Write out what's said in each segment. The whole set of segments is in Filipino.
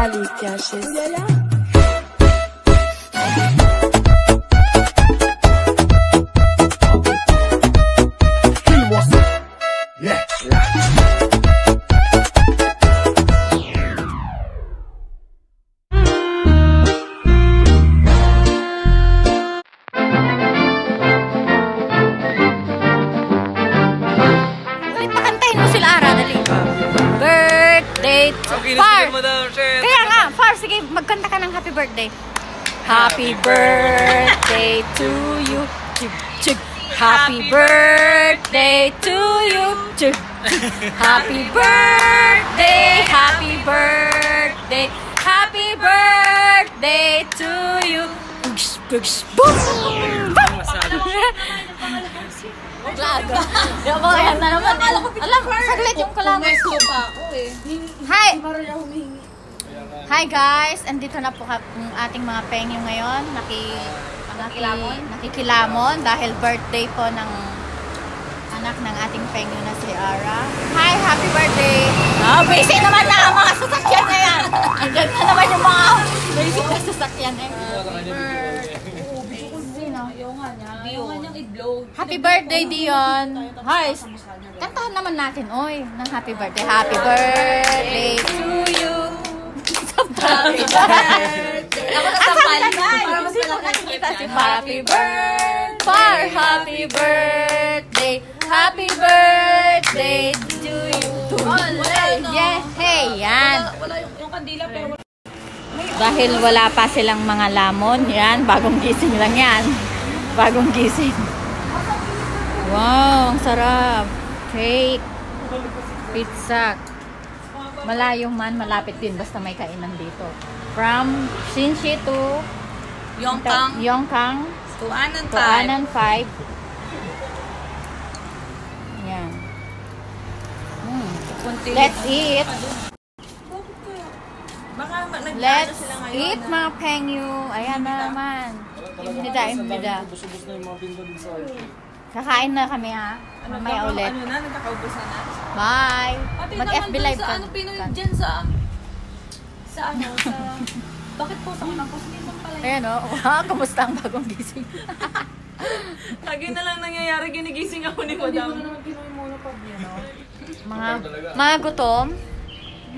Ali Caches. Far! Kaya nga, Far, sige, magkanta ka ng happy birthday. Happy birthday to you. Happy birthday to you. Happy birthday, happy birthday, happy birthday to you. Boom! Laga. Diba, ayan na naman. Alam, saglit yung kalaman. Hi guys! Andito na po ang ating mga pengyo ngayon. Nakikilamon dahil birthday po ng anak ng ating pengyo na si Ara. Hi! Happy birthday! Busy naman na ang mga sasakyan na yan! Andyan na naman yung mga basic na sasakyan na yan. Happy birthday, Dion! Hi! Kantahan naman natin, oy, ng happy birthday. Happy birthday to you! Happy birthday! Para mas nakikita si Happy birthday! Happy birthday! Happy birthday to you! Yes! Hey! Yan! Dahil wala pa silang mga lamon, yan, bagong gising lang yan. Bagong gising. Wow, ang sarap. Cake. Pizza. Malayo man, malapit din basta may kainan dito. From Xinxi to Yongkang to Anan 5. Yan. Let's eat. Let's eat mga pengyu. Ayan na naman. Imida. Kakain na kami ha. Mamaya ulit. Bye. Mag-FB live ka. Ano Pinoy dyan sa bakit po sa unang post nito pala? Ayan o. Kamusta ang bagong gising? Lagi na lang nangyayari, ginigising ako ni Madam. Hindi ko na naman Pinoy monopod yan, no?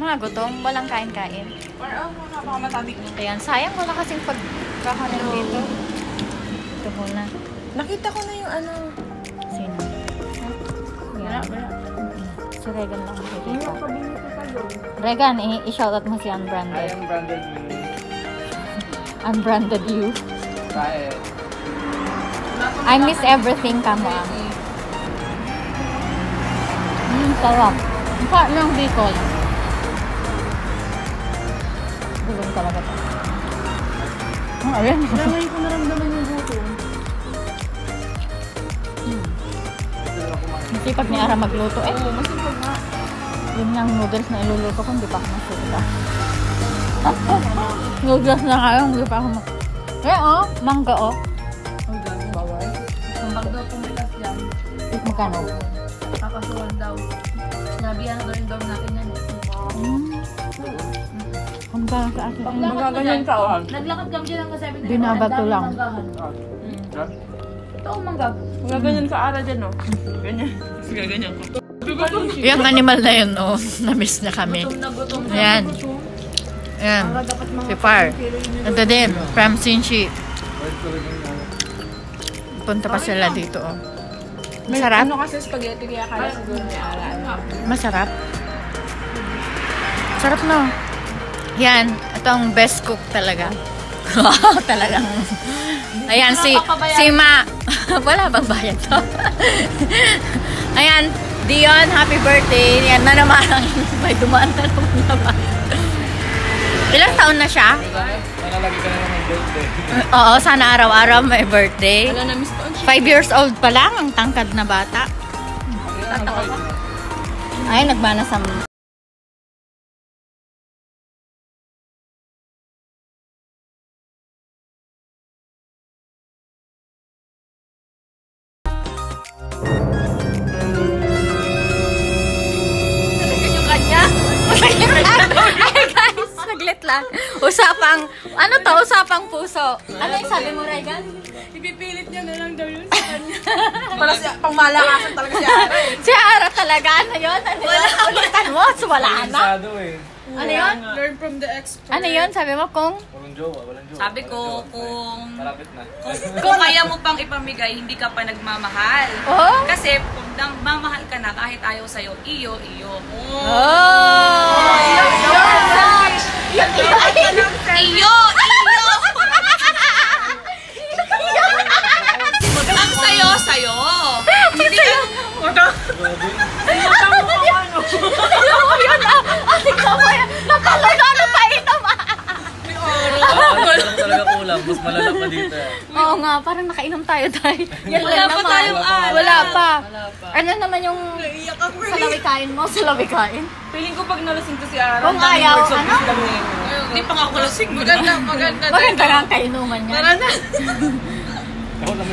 Mga gutom, walang kain-kain. Parang makakamatabik niya. Ayan, sayang wala kasing pagkakanin dito. Ito muna. Nakita ko na yung ano. Sino? Yan. Si Regan lang makikita. Regan, i-shoutout mo si Unbranded. I am branded me. Unbranded you. Bye. I miss everything, kamo. Sarap. Ang sarap ng Bicol. Gulang talaga ito. Ayan. Ngayon ko naramdaman yung gutom. Masipag ni Ara magluto eh. Oo, masipag nga. Yun nga ang noodles na iluluto ko, hindi pa ako masuda. Noodles na kayo, hindi pa ako eh oh, mangga oh. Ang dami bawal. Pag daw pumitas dyan. Magkano? Kakasuhan daw. Sinabihan na rin daw natin yan eh. Ang gano'n sa akin. Magaganyan ka oh. Naglakad kami dyan hanggang 7 Binabato lang. Ito ang manggag. Magaganyan ka Ara dyan oh. Ganyan. Gaganyan ko. Yung animal na yun oh, na-miss na kami. Ayan. Ayan. Si Far. Ito din, from Xinxi. Punta pa sila dito oh. Masarap? Ano kasi spaghetti kaya kaya siguro may Ara. Masarap. Sarap no. Yan, ito ang best cook talaga. Talagang. Ayan, si Ma. Wala bang bayad to? Ayan, Dion, happy birthday. Yan na naman ang may dumaan na naman na ba? Ilang taon na siya? Sana lagi ka na naman birthday. Oo, sana araw-araw may birthday. Wala na miss to. 5 years old pa lang, ang tangkad na bata. Ay, nagmana sa... Ay guys, saglit lang. lang. Usapang, ano to? Usapang puso. Ano yung sabi mo, Regan? Ipipilit niya na lang daw yun sa kanya. Para siya, pang malakasan talaga si Ara eh. Si Ara talaga, ano yun? Ano yun? Ulitan mo, wala na. Sado eh. Ano yun? Learn from the expert. Ano yun? Sabi mo kung? Walang jowa, walang jowa. Sabi ko, kung Malapit na. kung kaya mo pang ipamigay, hindi ka pa nagmamahal. Oh? Kasi kung nagmamahal ka na, kahit ayaw sa'yo, iyo. Oh! Iyo! Ang sayo. Hindi ka... Nakalaga ano pa ito, ma? Talaga kulang. Mas malala pa dito. Oo nga, parang nakainom tayo tayo. Yan Wala lang pa naman. tayong alam. Wala pa. Ano naman yung salawikain mo? Salawikain? Feeling ko pag nalasing to si Ara, Kung ayaw, ano? Hindi pa nga ako lasing. Maganda. Maganda nga ang kainuman niya. Tara na.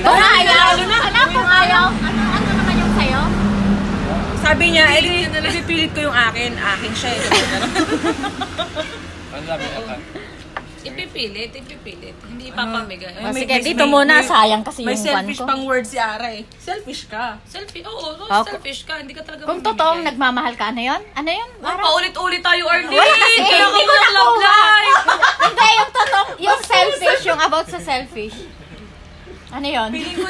Kung ayaw, ano kung ayaw? Ano naman yung sayo? Sabi niya, ipipilit ko yung akin. Akin siya eh. Ano sabi niya ka? Ipipilit. Hindi ipapamigay. Oh, sige, dito muna. Sayang kasi May yung buwan selfish ko. pang word si Ara eh. Selfish ka. Selfie, oo. Okay. Selfish ka. Hindi ka talaga Kung mamimigay. totoong nagmamahal ka, ano yun? Ano yun? Parang paulit-ulit tayo, Arlene. Wala kasi, Kaya hindi ko ka love nakuha. life. Hindi, yung totoong, yung selfish, yung about sa selfish. Ano yun? Feeling ko,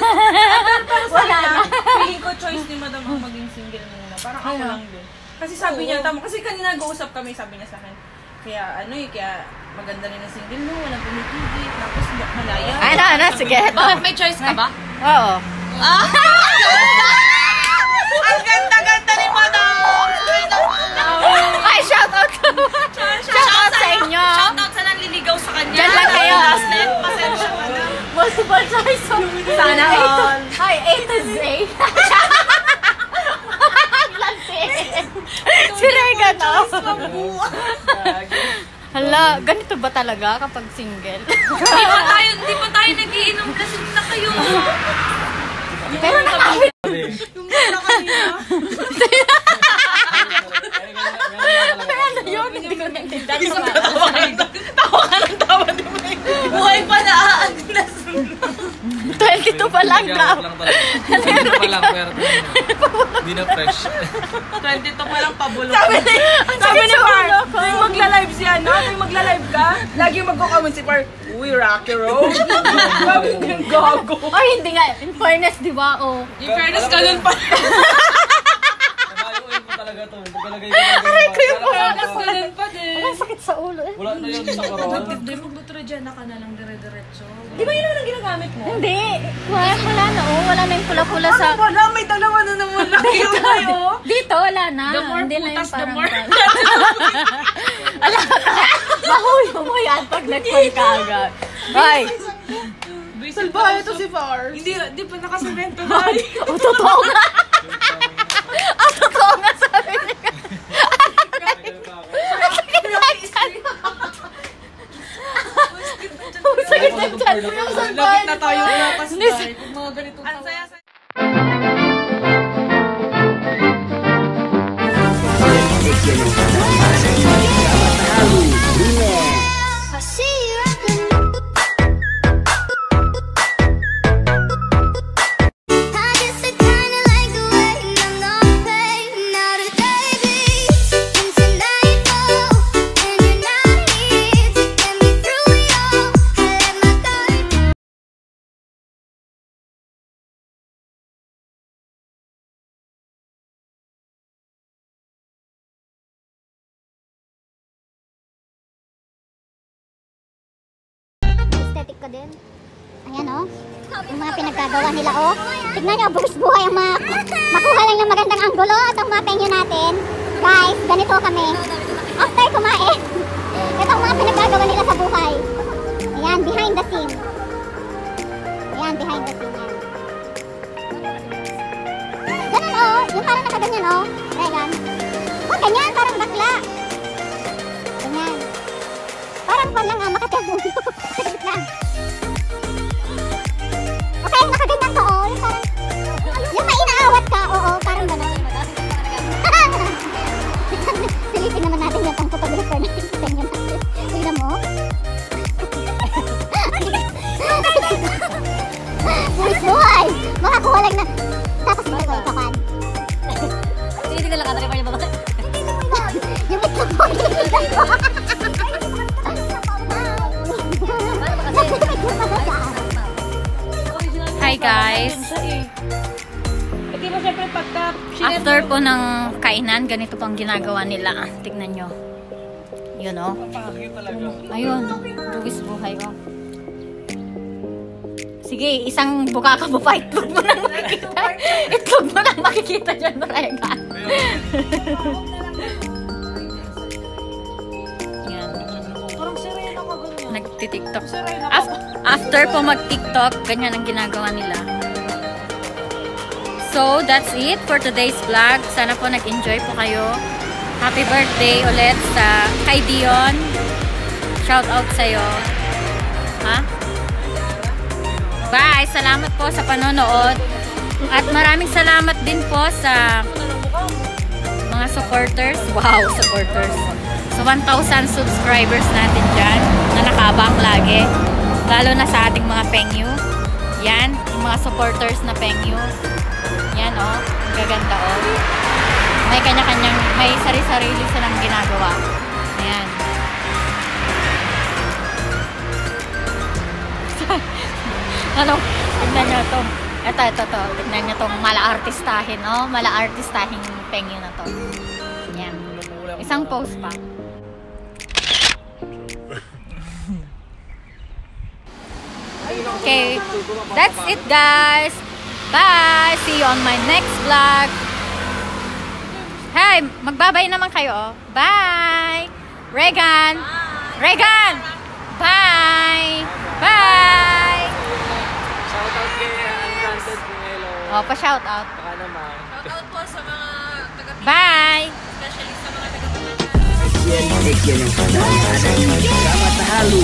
Wala na. feeling ko choice ni Madam ang maging single muna. Parang ako lang din. Kasi sabi niya, tama. Kasi kanina nag-uusap kami, sabi niya sa akin. Kaya kaya maganda rin ang single mo, walang pumipigil, tapos malaya. Ano, sige. Bakit may choice ka ba? Oo. Ang ganda-ganda ni Madam! Ay, shout out sa inyo. Shoutout sa nanliligaw sa kanya. Diyan lang kayo. Pasensya ka na. Multiple choice. Sana all. Hi, A to Z. Si Regan, oh. Hala, ganito ba talaga kapag single? Hindi pa tayo nagiinom kasi na kayo. Pero nakawit. Ano yun? Hindi ko naintindihan. Tawa di ba? Buhay pa na. 22 pa lang ka. Lang talaga. Hindi pa lang, pero hindi na fresh. 22 pa lang pabulok. Sabi ni Par, tuwing magla-live siya, tuwing magla-live ka, lagi magko-comment si Par, uy, Rocky Road. Sabi niya, gago. Ay, hindi nga. In fairness, di ba? Oh. In fairness, ganun pa. Nabayuin ko talaga to. Aray ko yung Ganun pa din. Ang sakit sa ulo. Wala na yun sa koron. Hindi, magbutrodyana ka na lang dire-diretso. Di ba yun naman ang ginagamit mo? Hindi. Wala na. Oh. Wala na yung pula-pula sa... Wala, may dalawa na naman lang yun tayo. Dito, wala na. The more Hindi na yung putas, the parang... more... Ala ka. Mahuyo mo yan pag nag-call ka agad. Ay. Salbahe to si Par. Hindi pa nakasemento na. O, totoo nga. Ang totoo nga sabi niya. Sakit na dyan. Lapit na tayo lapas dahil kung mga ganitong Ang saya sa... Aesthetic ka din. Ayan o. Yung mga pinagkagawa nila o. Tignan nyo, buwis buhay ang mga makuha lang ng magandang anggulo at ang mga penyo natin. Guys, ganito kami. After kumain. Ito ang mga pinagkagawa nila sa buhay. Ayan, behind the scene. Ayan, behind the scene yan. Ganun o. Yung parang nakaganyan o. Regan. Huwag ganyan, parang bakla. Ganyan. Parang pa lang makatagong. Saglit lang. Okay, nakaganyan ka, oh. Yung parang, yung may inaawat ka, oo, parang gano'n. Silipin naman natin yung pang photographer natin. Tignan mo. after po ng kainan, ganito pang ginagawa nila. Tignan nyo. Yun o. Ayun. Buwis buhay o. Sige, isang buka ka pa. Itlog mo nang makikita. Itlog mo nang makikita dyan, Regan. Yan. Nagti-tiktok. After po mag-tiktok, ganyan ang ginagawa nila. So, that's it for today's vlog. Sana po nag-enjoy po kayo. Happy birthday ulit sa kay Dion. Shout out sa'yo. Ha? Bye! Salamat po sa panonood. At maraming salamat din po sa mga supporters. Wow, supporters. Sa 1,000 subscribers natin dyan na nakabang lagi. Lalo na sa ating mga Pengyu. Yan, yung mga supporters na Pengyu. Yan o, ang gaganda o. May kanya-kanyang, may sari-sarili silang ginagawa. Ayan. Ano, tignan nyo ito. Ito. Tignan nyo itong mala-artistahin o. Mala-artistahin yung Pengyu na to. Yan. Isang post pa. Okay, that's it guys. Bye! See you on my next vlog. Hey, magbabay naman kayo. Bye! Regan! Regan! Bye! Bye! Shoutout kay Unbranded Pumelo. Oh, pa-shoutout. Baka naman. Shoutout po sa mga taga Bye! especially sa mga taga Sama tahalu,